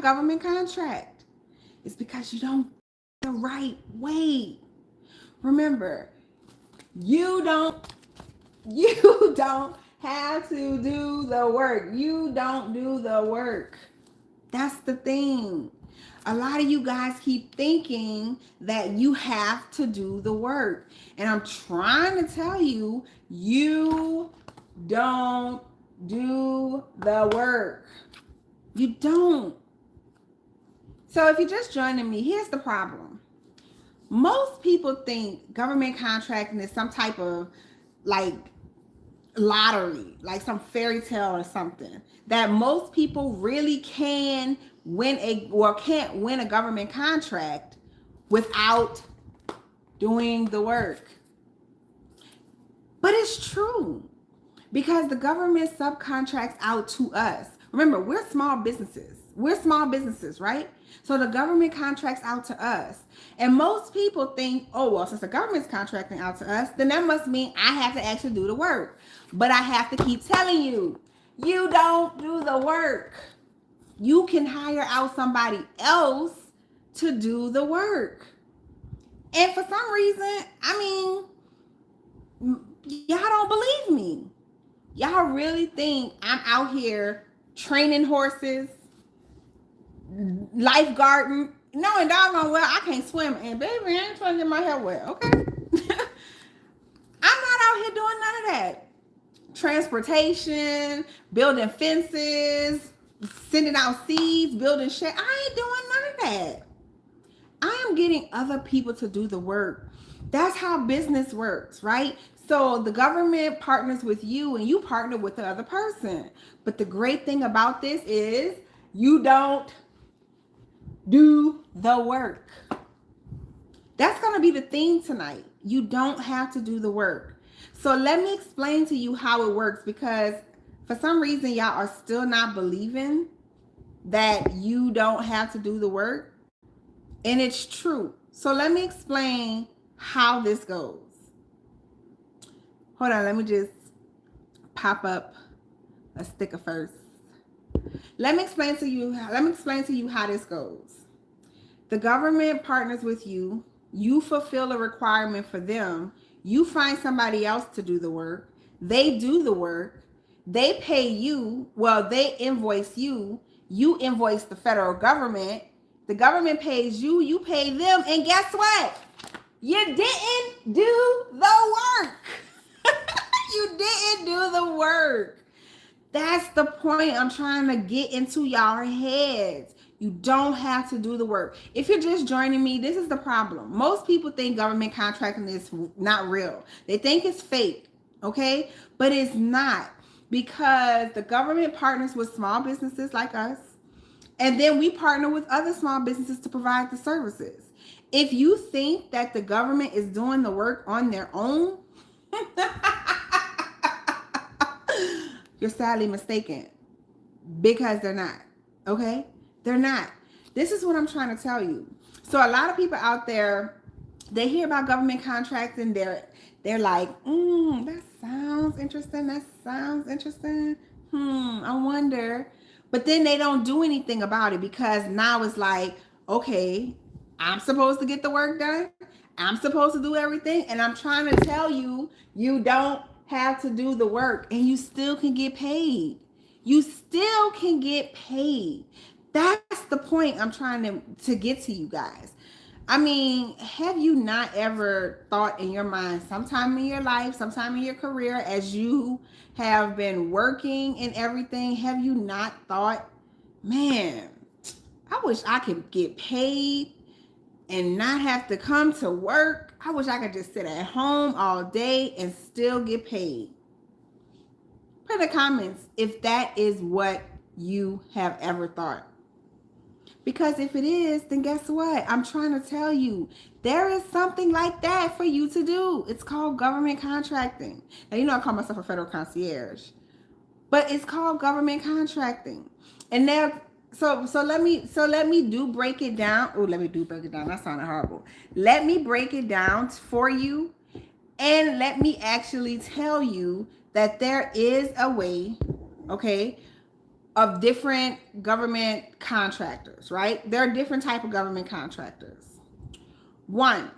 a government contract? It's because you don't do it the right way. Remember, you don't you don't have to do the work. You don't do the work. That's the thing. A lot of you guys keep thinking that you have to do the work. And I'm trying to tell you, you don't do the work. You don't. So if you're just joining me, here's the problem. Most people think government contracting is some type of like lottery, like some fairy tale or something, that most people really can win can't win a government contract without doing the work. But it's true, because the government subcontracts out to us. Remember, we're small businesses. We're small businesses, right? So the government contracts out to us. And most people think, oh, well, since the government's contracting out to us, then that must mean I have to actually do the work. But I have to keep telling you, you don't do the work. You can hire out somebody else to do the work. And for some reason, y'all don't believe me. Y'all really think I'm out here training horses, lifeguarding, knowing doggone well I can't swim. And baby, I ain't trying to get my hair wet, okay? I'm not out here doing none of that. Transportation, building fences, sending out seeds, building shit. I ain't doing none of that. I am getting other people to do the work. That's how business works, right? So the government partners with you and you partner with the other person. But the great thing about this is you don't do the work. That's going to be the theme tonight. You don't have to do the work. So let me explain to you how it works, because for some reason y'all are still not believing that you don't have to do the work. And it's true. So let me explain how this goes. Hold on, let me just pop up a sticker first. Let me explain to you how this goes. The government partners with you. You fulfill a requirement for them. You find somebody else to do the work. They do the work. They pay you. Well, they invoice you. You invoice the federal government. The government pays you. You pay them. And guess what? You didn't do the work. You didn't do the work. That's the point I'm trying to get into y'all heads. You don't have to do the work. If you're just joining me, this is the problem. Most people think government contracting is not real. They think it's fake, okay? But it's not, because the government partners with small businesses like us, and then we partner with other small businesses to provide the services. If you think that the government is doing the work on their own, you're sadly mistaken, because they're not, okay? They're not. This is what I'm trying to tell you. So a lot of people out there, they hear about government contracting, they're like, that sounds interesting. That sounds interesting. I wonder. But then they don't do anything about it, because now it's like, okay, I'm supposed to get the work done. I'm supposed to do everything. And I'm trying to tell you, you don't have to do the work, and you still can get paid. You still can get paid. That's the point I'm trying to get to you guys. I mean, have you not ever thought in your mind, sometime in your life, sometime in your career, as you have been working and everything, have you not thought, man, I wish I could get paid and not have to come to work? I wish I could just sit at home all day and still get paid. Put in the comments if that is what you have ever thought. Because if it is, then guess what? I'm trying to tell you, there is something like that for you to do. It's called government contracting. Now, you know I call myself a Federal Concierge, but it's called government contracting. And now, so let me break it down. Oh, let me break it down. That sounded horrible. Let me break it down for you, and let me actually tell you that there is a way, okay, of different government contractors, right? There are different type of government contractors. One,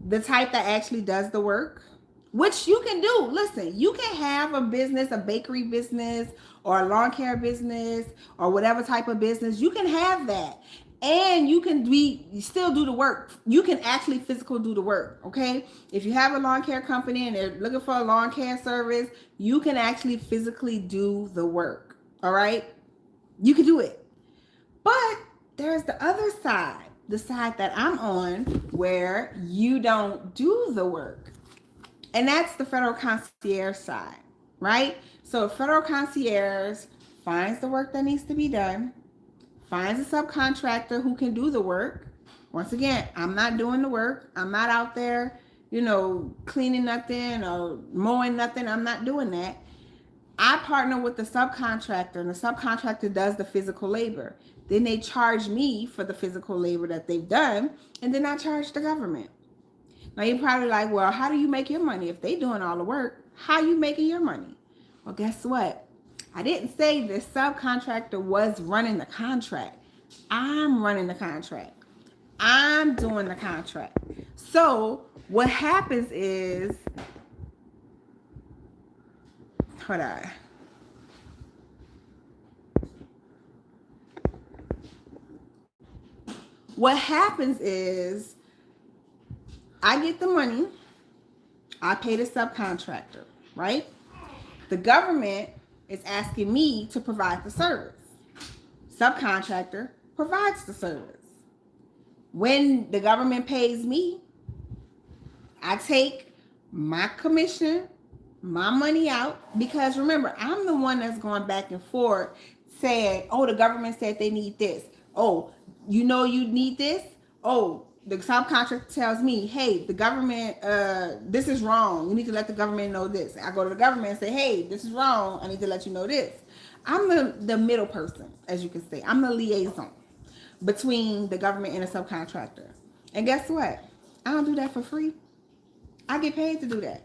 the type that actually does the work, which you can do. Listen, you can have a business, a bakery business, or a lawn care business, or whatever type of business. You can have that. And you can still do the work. You can actually physically do the work, okay? If you have a lawn care company and they're looking for a lawn care service, you can actually physically do the work, all right? You can do it. But there's the other side, the side that I'm on, where you don't do the work. And that's the federal concierge side, right? So a federal concierge finds the work that needs to be done, finds a subcontractor who can do the work. Once again, I'm not doing the work. I'm not out there, cleaning nothing or mowing nothing. I'm not doing that. I partner with the subcontractor, and the subcontractor does the physical labor. Then they charge me for the physical labor that they've done, and then I charge the government. Now you're probably like, well, how do you make your money? If they're doing all the work, how are you making your money? Well, guess what? I didn't say the subcontractor was running the contract. I'm running the contract. I'm doing the contract. So what happens is, hold on. What happens is I get the money. I pay the subcontractor, right? The government is asking me to provide the service. Subcontractor provides the service. When the government pays me, I take my commission, my money out, because remember, I'm the one that's going back and forth saying, oh, the government said they need this. Oh, you need this. Oh, the subcontractor tells me, hey, the government, this is wrong. You need to let the government know this. I go to the government and say, hey, this is wrong. I need to let you know this. I'm the middle person, as you can say. I'm the liaison between the government and the subcontractor. And guess what? I don't do that for free. I get paid to do that.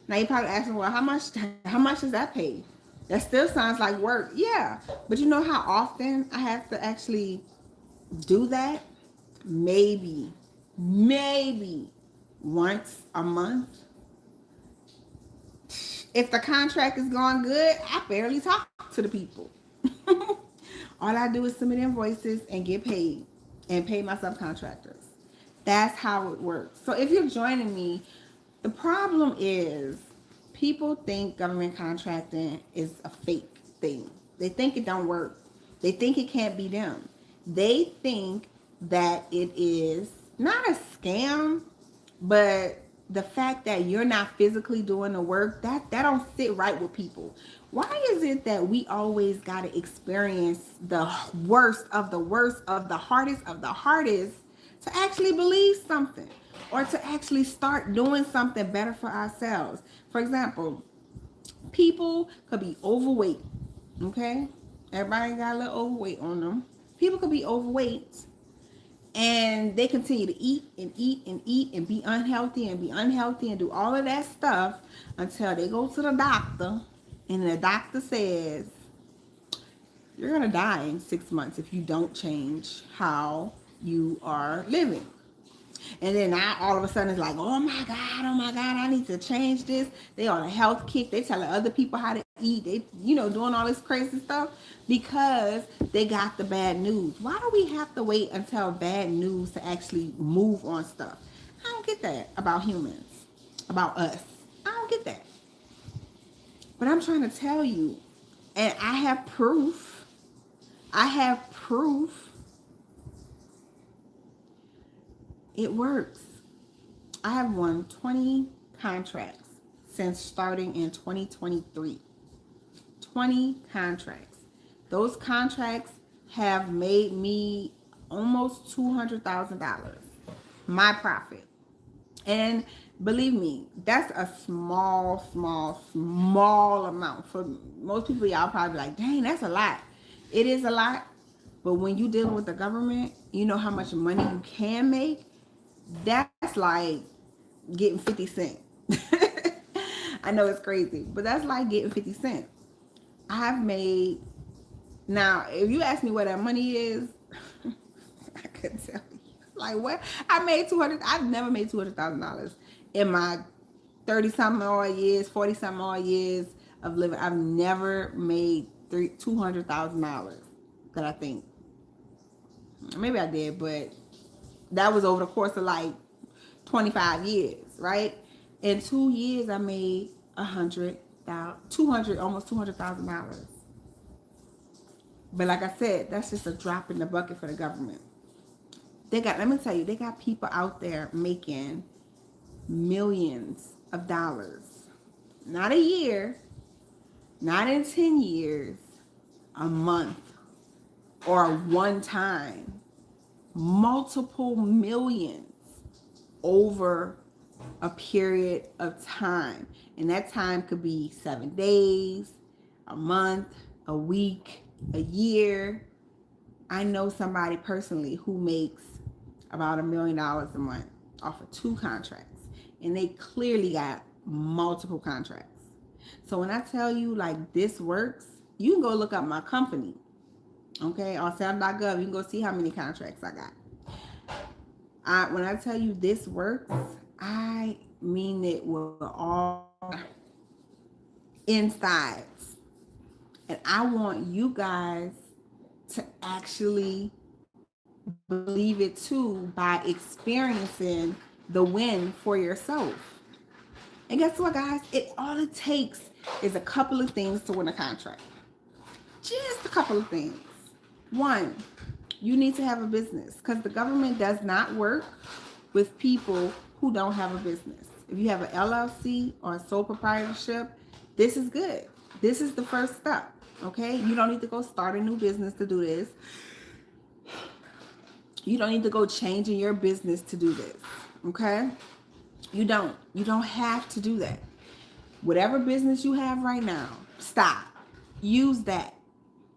Now you're probably asking, well, how much is that paid? That still sounds like work. Yeah. But you know how often I have to actually do that? Maybe once a month. If the contract is going good, I barely talk to the people. All I do is submit invoices and get paid and pay my subcontractors. That's how it works. So if you're joining me, the problem is people think government contracting is a fake thing. They think it don't work. They think it can't be done. They think that it is not a scam, but the fact that you're not physically doing the work, that don't sit right with people. Why is it that we always got to experience the worst of the worst of the hardest to actually believe something or to actually start doing something better for ourselves? For example, people could be overweight, okay? Everybody got a little overweight on them. People could be overweight and they continue to eat and eat and eat and be unhealthy and do all of that stuff until they go to the doctor and the doctor says, you're going to die in 6 months if you don't change how you are living. And then now all of a sudden it's like, oh my God, I need to change this. They on a health kick. They telling other people how to eat. They, doing all this crazy stuff because they got the bad news. Why do we have to wait until bad news to actually move on stuff? I don't get that about humans, about us. I don't get that. But I'm trying to tell you, and I have proof. It works. I have won 20 contracts since starting in 2023. 20 contracts. Those contracts have made me almost $200,000. My profit. And believe me, that's a small amount. For most people, y'all probably like, dang, that's a lot. It is a lot. But when you're dealing with the government, you know how much money you can make. That's like getting 50 cents. I know it's crazy, but that's like getting 50 cents. I have made, now, if you ask me where that money is, I couldn't tell you. Like what? I've never made $200,000 in my 30 something odd years, 40 something odd years of living. I've never made $200,000 that I think. Maybe I did, but that was over the course of like 25 years, right? In 2 years, I made 200, almost $200,000. But like I said, that's just a drop in the bucket for the government. Let me tell you, they got people out there making millions of dollars. Not a year, not in 10 years, a month, or one time. Multiple millions over a period of time. And that time could be 7 days, a month, a week, a year. I know somebody personally who makes about $1 million a month off of 2 contracts. And they clearly got multiple contracts. So when I tell you like this works, you can go look up my company. Okay, on sam.gov, you can go see how many contracts I got. When I tell you this works, I mean it with all insides. And I want you guys to actually believe it too by experiencing the win for yourself. And guess what, guys? All it takes is a couple of things to win a contract. Just a couple of things. One, you need to have a business because the government does not work with people who don't have a business. If you have an LLC or a sole proprietorship, this is good. This is the first step, okay? You don't need to go start a new business to do this. You don't need to go changing your business to do this, okay? You don't have to do that. Whatever business you have right now, stop. Use that,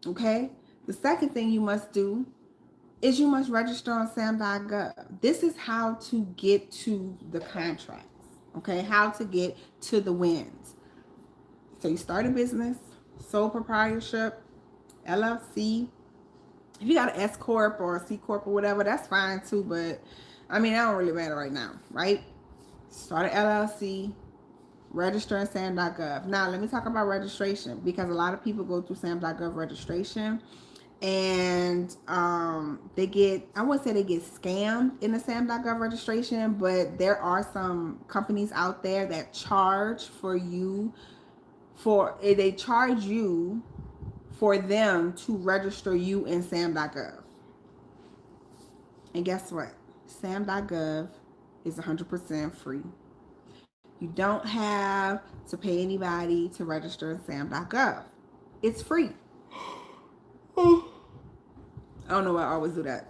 okay? The second thing you must do is you must register on sam.gov. This is how to get to the contracts, okay? How to get to the wins. So you start a business, sole proprietorship, LLC. If you got an S Corp or a C Corp or whatever, that's fine too, but I mean, that don't really matter right now, right? Start an LLC, register on sam.gov. Now, let me talk about registration because a lot of people go through sam.gov registration and they get, I wouldn't say they get scammed in the sam.gov registration, but there are some companies out there that charge for you they charge you for them to register you in sam.gov. And guess what? sam.gov is 100% free. You don't have to pay anybody to register in sam.gov. It's free. I don't know why I always do that.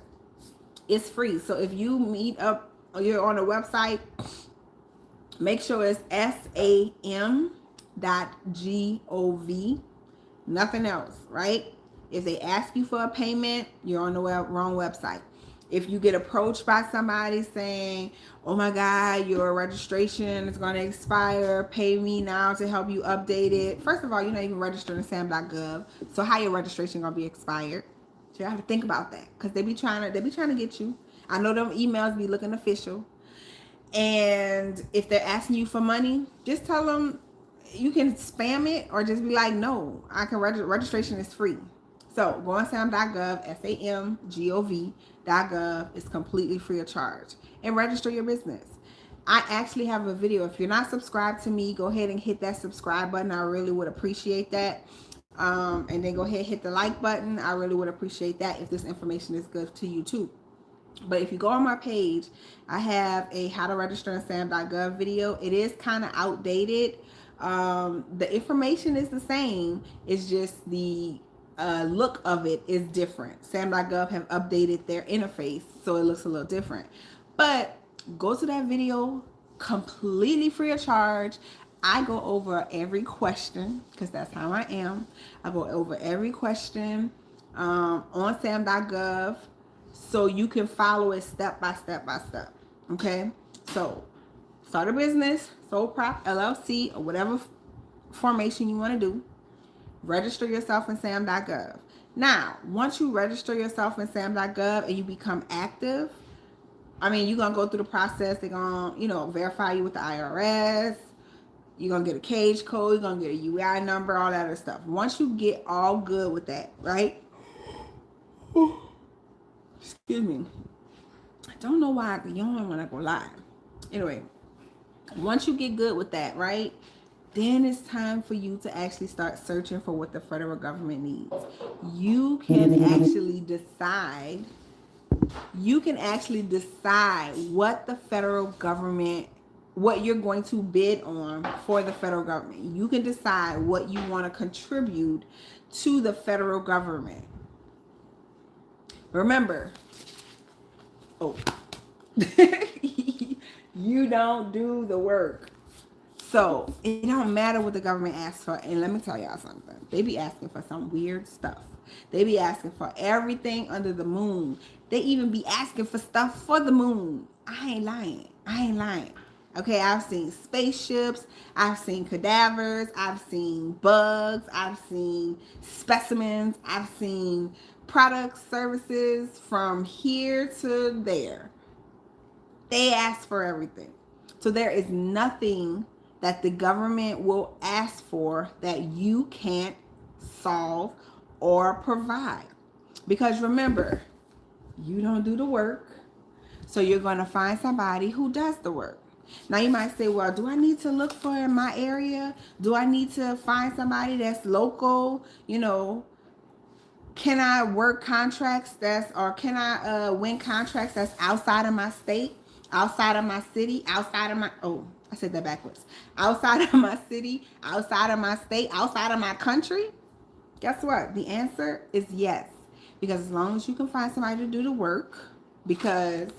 It's free. So if you meet up or you're on a website, make sure it's sam.gov. Nothing else, right? If they ask you for a payment, you're on the wrong website. If you get approached by somebody saying, oh my God, your registration is going to expire, pay me now to help you update it. First of all, you're not even registered in sam.gov. So how your registration going to be expired? So you have to think about that because they be trying to get you. I know them emails be looking official. And if they're asking you for money, just tell them you can spam it or just be like, no, I can registration is free. So go on sam.gov, samgov.gov. It's completely free of charge. And register your business. I actually have a video. If you're not subscribed to me, go ahead and hit that subscribe button. I really would appreciate that. And then go ahead and hit the like button. I really would appreciate that if this information is good to you too. But if you go on my page, I have a how to register in sam.gov video. It is kind of outdated. The information is the same. It's just the look of it is different. sam.gov have updated their interface so it looks a little different. But go to that video, completely free of charge. I go over every question because that's how I am. I go over every question on sam.gov so you can follow it step by step by step. Okay, so start a business, sole prop, LLC, or whatever formation you want to do. register yourself in sam.gov. Now, once you register yourself in sam.gov and you become active, I mean, you're going to go through the process. They're going to, verify you with the IRS. You're going to get a cage code. You're going to get a UI number, all that other stuff. Once you get all good with that, right? Excuse me. I don't know why I can yawn when I go live. Anyway, once you get good with that, right? Then it's time for you to actually start searching for what the federal government needs. You can actually decide what the federal government, what you're going to bid on for the federal government. You can decide what you want to contribute to the federal government. Remember, you don't do the work. So it don't matter what the government asks for. And let me tell y'all something. They be asking for some weird stuff. They be asking for everything under the moon. They even be asking for stuff for the moon. I ain't lying. Okay, I've seen spaceships. I've seen cadavers. I've seen bugs. I've seen specimens. I've seen products, services from here to there. They ask for everything. So there is nothing that the government will ask for that you can't solve or provide. Because remember, you don't do the work, so you're going to find somebody who does the work. Now you might say, well, do I need to look for in my area? Do I need to find somebody that's local? Can I work contracts can I win contracts that's outside of my state, outside of my city, outside of my, I said that backwards. Outside of my city, outside of my state, outside of my country? Guess what? The answer is yes. Because as long as you can find somebody to do the work, because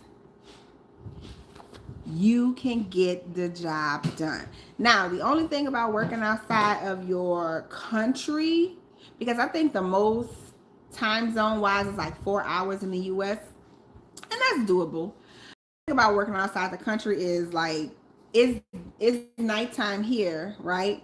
you can get the job done. Now, the only thing about working outside of your country, because I think the most time zone wise is like 4 hours in the US, and that's doable. The thing about working outside the country is like, it's nighttime here, right?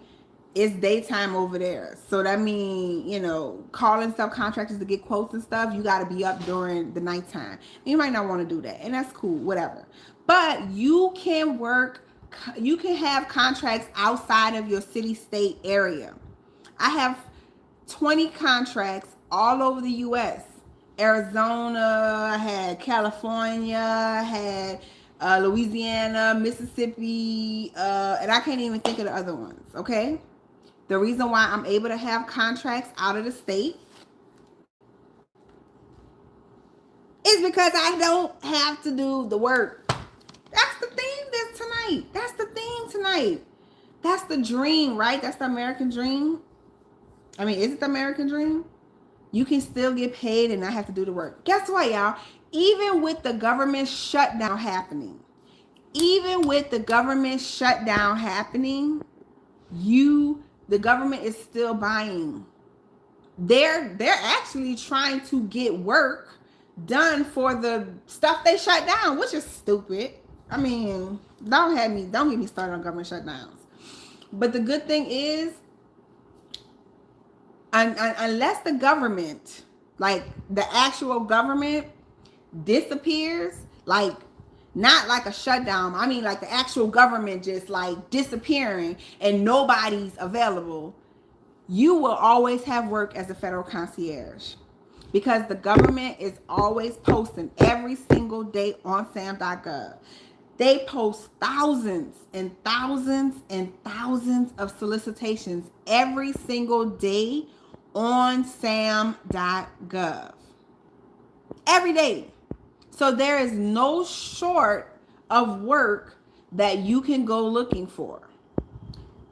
It's daytime over there. So that means, calling subcontractors to get quotes and stuff, you got to be up during the nighttime. You might not want to do that, and that's cool, whatever. But you can have contracts outside of your city, state area. I have 20 contracts all over the U.S. Arizona, I had California, I had Louisiana, Mississippi, and I can't even think of the other ones, okay? The reason why I'm able to have contracts out of the state is because I don't have to do the work. That's the theme tonight. That's the theme tonight. That's the dream, right? That's the American dream. I mean, is it the American dream? You can still get paid and not have to do the work. Guess what, y'all? Even with the government shutdown happening, the government is still buying. They're actually trying to get work done for the stuff they shut down, which is stupid. I mean, don't get me started on government shutdowns. But the good thing is, unless the government, like the actual government, disappears, like not like a shutdown, I mean like the actual government just like disappearing and nobody's available, you will always have work as a federal concierge, because the government is always posting every single day on sam.gov. They post thousands and thousands and thousands of solicitations every single day on sam.gov. Every day. So there is no short of work that you can go looking for.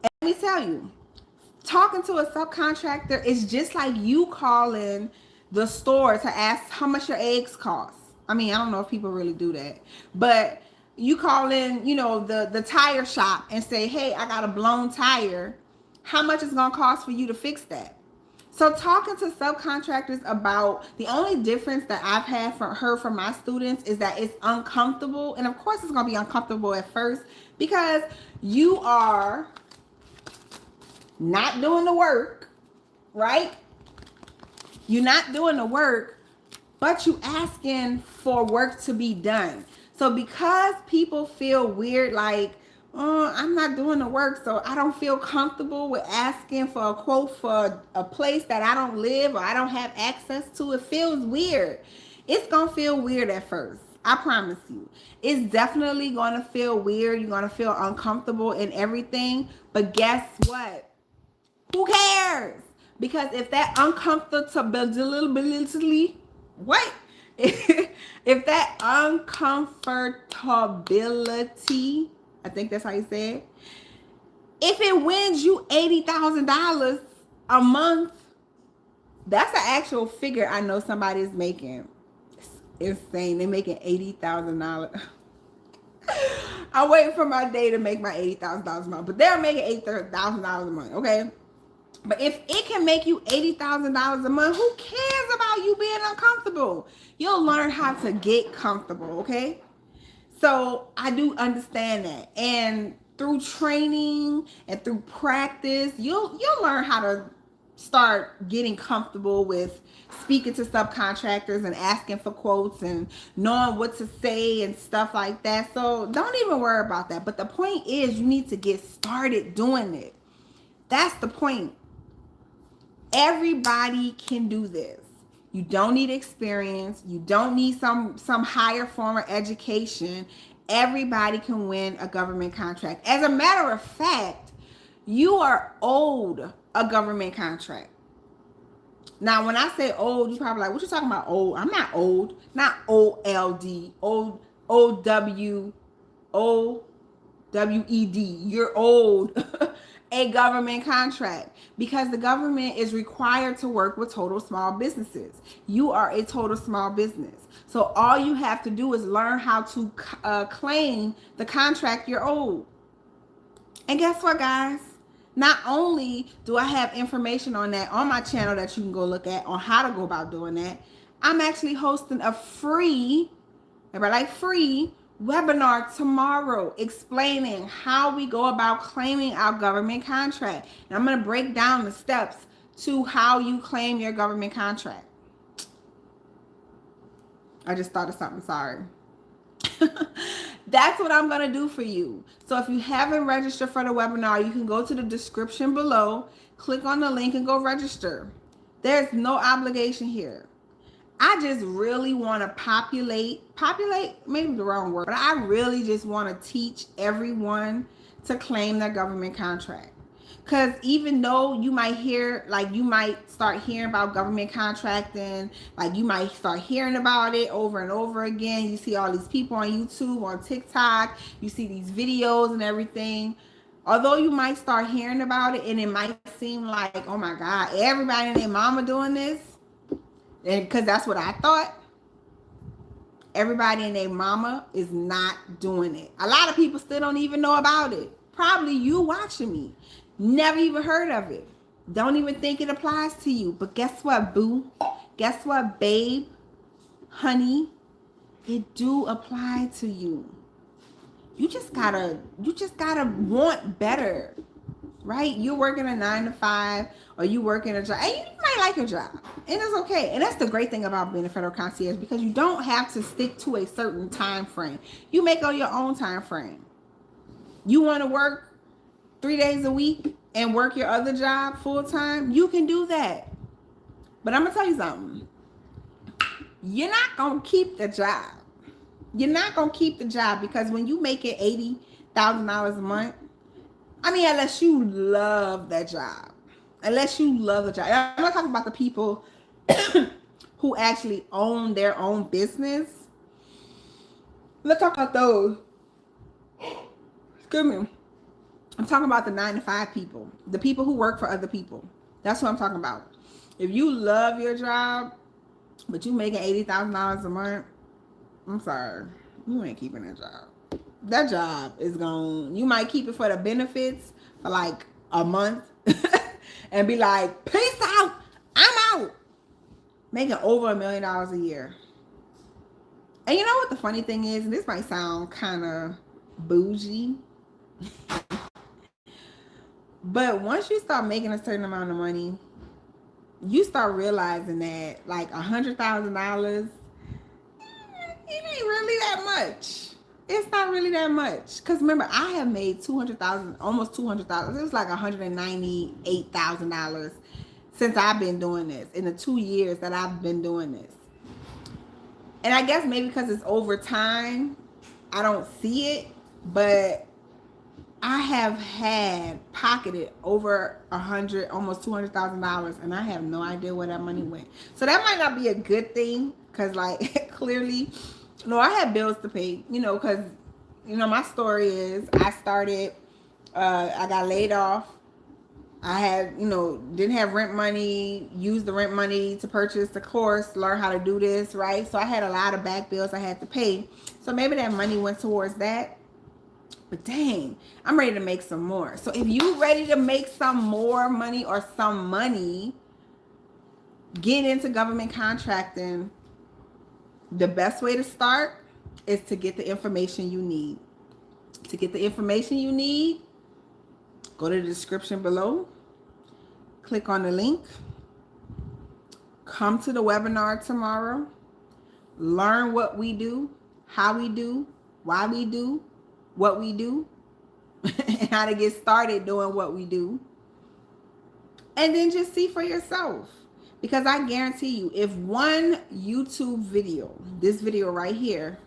And let me tell you, talking to a subcontractor is just like you calling the store to ask how much your eggs cost. I mean, I don't know if people really do that, but you call in, the tire shop and say, hey, I got a blown tire. How much is going to cost for you to fix that? So talking to subcontractors about, the only difference that I've heard from my students is that it's uncomfortable. And of course it's going to be uncomfortable at first, because you are not doing the work right? You're not doing the work, but you asking for work to be done. So because people feel weird, like, oh, I'm not doing the work, so I don't feel comfortable with asking for a quote for a place that I don't live or I don't have access to, it feels weird. It's gonna feel weird at first. I promise you. It's definitely gonna feel weird. You're gonna feel uncomfortable and everything. But guess what? Who cares? Because if that uncomfortability, what? If that uncomfortability, I think that's how you say it. If it wins you $80,000 a month, that's an actual figure I know somebody is making. It's insane. They're making $80,000. I'm waiting for my day to make my $80,000 a month, but they're making $80,000 a month, okay? But if it can make you $80,000 a month, who cares about you being uncomfortable? You'll learn how to get comfortable, okay? So I do understand that. And through training and through practice, you'll learn how to start getting comfortable with speaking to subcontractors and asking for quotes and knowing what to say and stuff like that. So don't even worry about that. But the point is, you need to get started doing it. That's the point. Everybody can do this. You don't need experience. You don't need some higher form of education. Everybody can win a government contract. As a matter of fact, you are owed a government contract. Now, when I say old, you're probably like, what you talking about old? I'm not old. Not O-L-D. Old, O-W, O-W-E-D. You're old. A government contract, because the government is required to work with total small businesses. You are a total small business. So all you have to do is learn how to claim the contract you're owed. And guess what, guys? Not only do I have information on that on my channel that you can go look at on how to go about doing that, I'm actually hosting a free, everybody like free, webinar tomorrow explaining how we go about claiming our government contract. And I'm going to break down the steps to how you claim your government contract. I just thought of something, sorry. That's what I'm going to do for you. So if you haven't registered for the webinar, you can go to the description below, click on the link and go register. There's no obligation here. I just really want to populate, maybe the wrong word, but I really just want to teach everyone to claim their government contract. Because even though you might hear, like you might start hearing about government contracting, like you might start hearing about it over and over again. You see all these people on YouTube, on TikTok, you see these videos and everything. Although you might start hearing about it and it might seem like, oh my God, everybody and their mama doing this. And because that's what I thought. Everybody and their mama is not doing it. A lot of people still don't even know about it. Probably you watching me. Never even heard of it. Don't even think it applies to you. But guess what, boo? Guess what, babe? Honey? It do apply to you. You just gotta want better. Right? You're working a 9 to 5 or you working a job. And you might like your job. And it's okay. And that's the great thing about being a federal concierge, because you don't have to stick to a certain time frame. You make on your own time frame. You want to work 3 days a week and work your other job full time, you can do that. But I'm going to tell you something. You're not going to keep the job. You're not going to keep the job, because when you make it $80,000 a month, I mean, unless you love that job. Unless you love the job. I'm not talking about the people who actually own their own business. Let's talk about those. Excuse me. I'm talking about the 9 to 5 people. The people who work for other people. That's what I'm talking about. If you love your job, but you making $80,000 a month, I'm sorry. You ain't keeping that job. That job is gone. You might keep it for the benefits for like a month and be like, peace out, I'm out. Making over $1 million a year. And you know what the funny thing is, and this might sound kind of bougie, but once you start making a certain amount of money, you start realizing that like $100,000, it ain't really that much. It's not really that much. Because remember, I have made 200,000, almost 200,000. It was like $198,000 since I've been doing this, in the 2 years that I've been doing this. And I guess maybe because it's over time, I don't see it, but I have had pocketed over almost $200,000, and I have no idea where that money went. So that might not be a good thing, because like clearly, no, I had bills to pay, because my story is I started, I got laid off. I had, didn't have rent money, used the rent money to purchase the course, learn how to do this, right? So I had a lot of back bills I had to pay. So maybe that money went towards that. But dang, I'm ready to make some more. So if you ready to make some more money or some money, get into government contracting. The best way to start is to get the information you need. To get the information you need, go to the description below, click on the link, come to the webinar tomorrow, learn what we do, how we do, why we do what we do, and how to get started doing what we do. And then just see for yourself. Because I guarantee you, if one YouTube video, this video right here,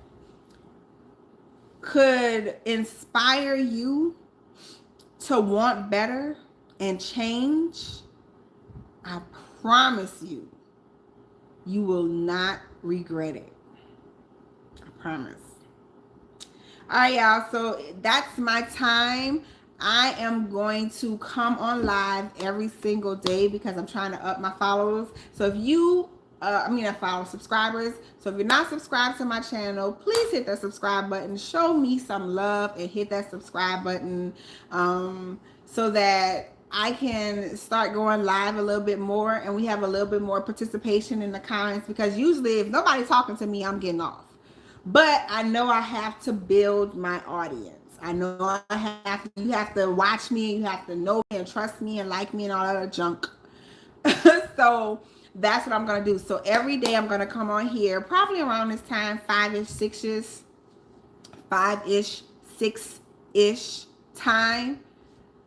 could inspire you to want better and change, I promise you, you will not regret it. I promise. All right, y'all. So that's my time. I am going to come on live every single day because I'm trying to up my followers. So if you, subscribers. So if you're not subscribed to my channel, please hit that subscribe button. Show me some love and hit that subscribe button so that I can start going live a little bit more and we have a little bit more participation in the comments, because usually if nobody's talking to me, I'm getting off. But I know I have to build my audience. I know you have to watch me, and you have to know me and trust me and like me and all that other junk. So that's what I'm going to do. So every day I'm going to come on here, probably around this time, 5-ish, 6-ish time.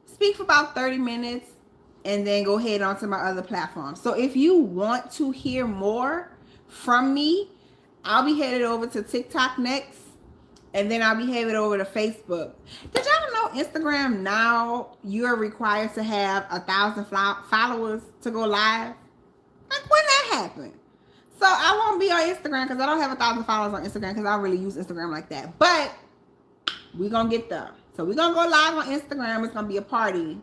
Speak for about 30 minutes and then go ahead onto my other platforms. So if you want to hear more from me, I'll be headed over to TikTok next, and then I'll be headed over to Facebook. Did y'all know Instagram now you're required to have 1,000 followers to go live? Like, when that happened? So I won't be on Instagram because I don't have 1,000 followers on Instagram because I don't really use Instagram like that. But we're going to get there. So we're going to go live on Instagram. It's going to be a party.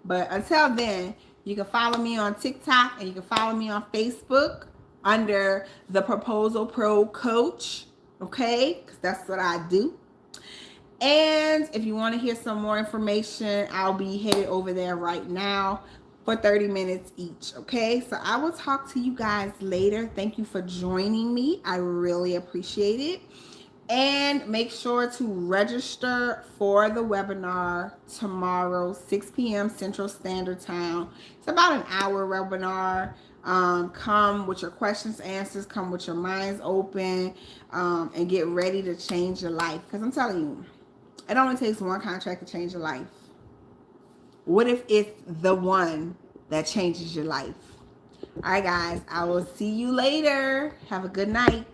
But until then, you can follow me on TikTok and you can follow me on Facebook under the Proposal Pro Coach, okay? Because that's what I do. And if you want to hear some more information, I'll be headed over there right now for 30 minutes each, okay? So I will talk to you guys later. Thank you for joining me. I really appreciate it. And make sure to register for the webinar tomorrow, 6 p.m. Central Standard Time. It's about an hour webinar. Come with your questions, answers, come with your minds open, and get ready to change your life. Because I'm telling you, it only takes one contract to change your life. What if it's the one that changes your life? All right, guys, I will see you later. Have a good night.